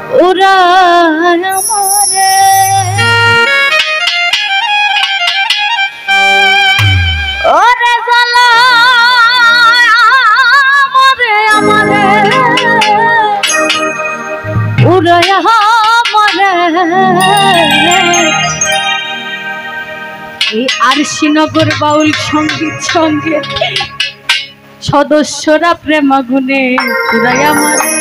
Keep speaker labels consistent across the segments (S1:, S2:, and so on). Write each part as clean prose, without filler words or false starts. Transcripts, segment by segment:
S1: উড়ায় আমারে ওরে জ্বালা আমারে আমারে উড়ায় আমারে এই আরশিনগর বাউল সঙ্গীত সঙ্গে সদস্যরা প্রেমাগুনে উড়ায় আমারে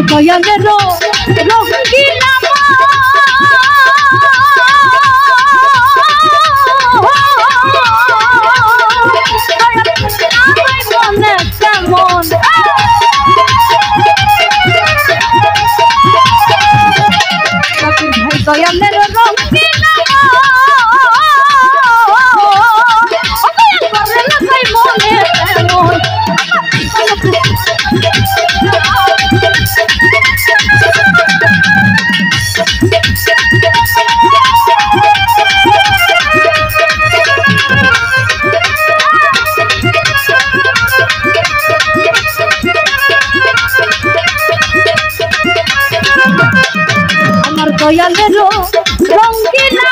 S1: দয়ালেরো রঙ্গিলা দয়ালেরো রঙ্গিলা দয়ালেরো রঙ্গিলা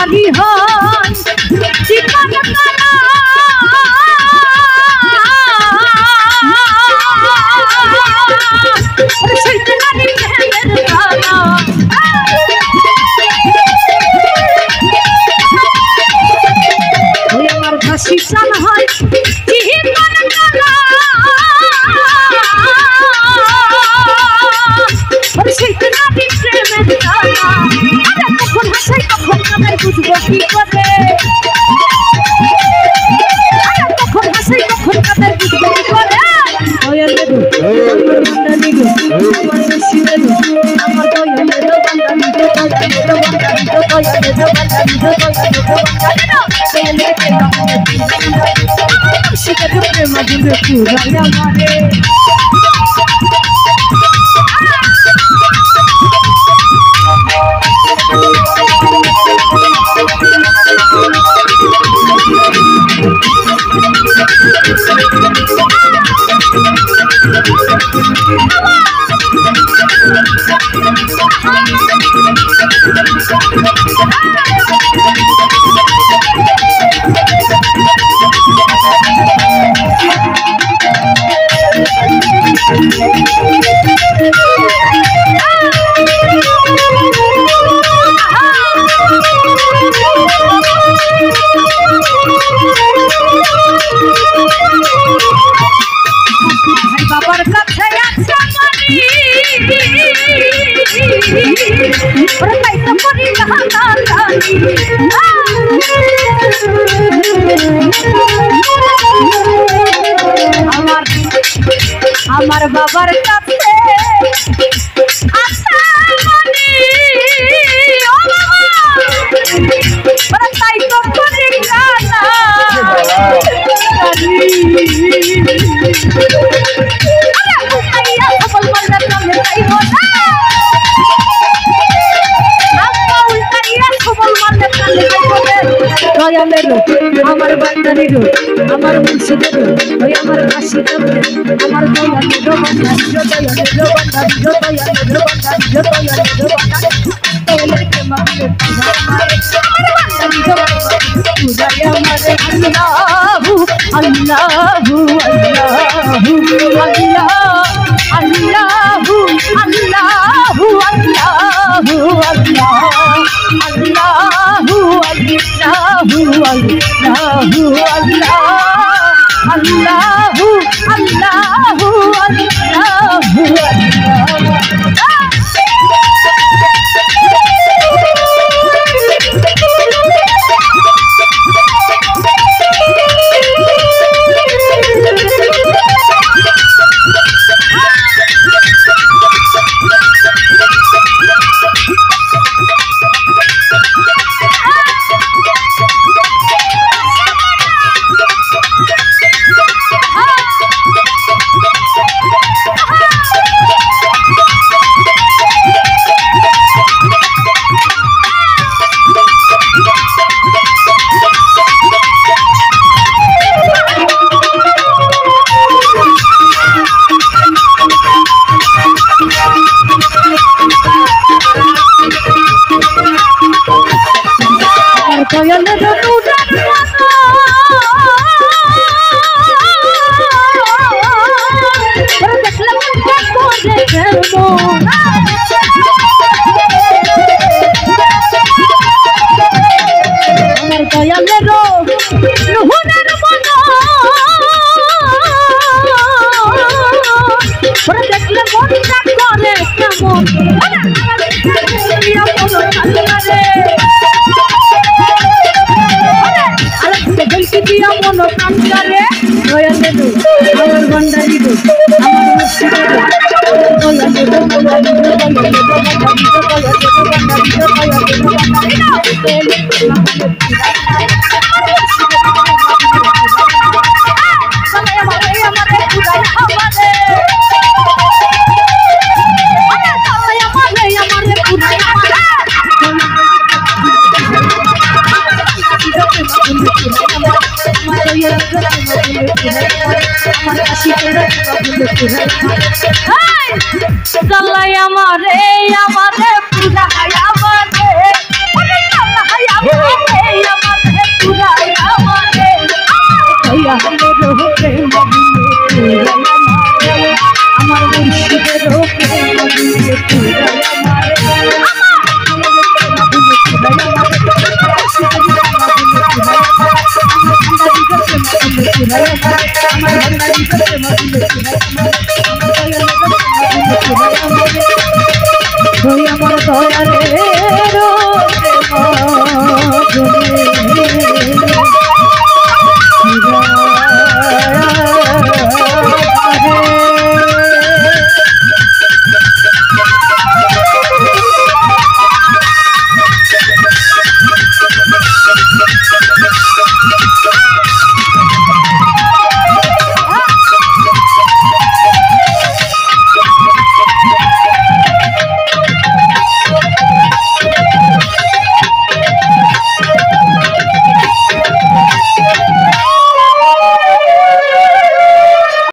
S1: তারি হয় জীবন তারা সইতে নারী প্রেমের তারা ওই আমার ঘাসি চান হয় জীবন তারা সইতে নারী প্রেমের তারা কখন হাসাই কখন কাঁদাই বুঝবো কি করে কখন হাসাই কখন কাঁদাই বুঝবো কি করে দয়াল রে আমার বান্দানি গো আমার শিরে গো আমার দয়াল রে বান্দানি গো দয়াল রে বান্দানি গো দয়াল রে বান্দানি গো দয়াল রে বান্দানি গো শিরে প্রেম বুঝে পুরাই আমারে বাবার কাছে আছে ওরে তাই তো করি আমার বাবার কাছে আছে ওরে তাই তো করি আমার বান্দানির আমার মুর্শিদের ওই আমার আশিকের আমার দয়ালের বান্দানির দয়ালের বান্দানির দয়ালের বান্দানির দয়ালের দয়ালের প্রেমাকে আমার বান্দানির পূজায় আমার আল্লাহু আল্লাহু আল্লাহু আল্লাহু আল্লাহু আল্লাহু আল্লাহু Allahu Salai amare, amare, pura hai amare, pura hai amare. দিলে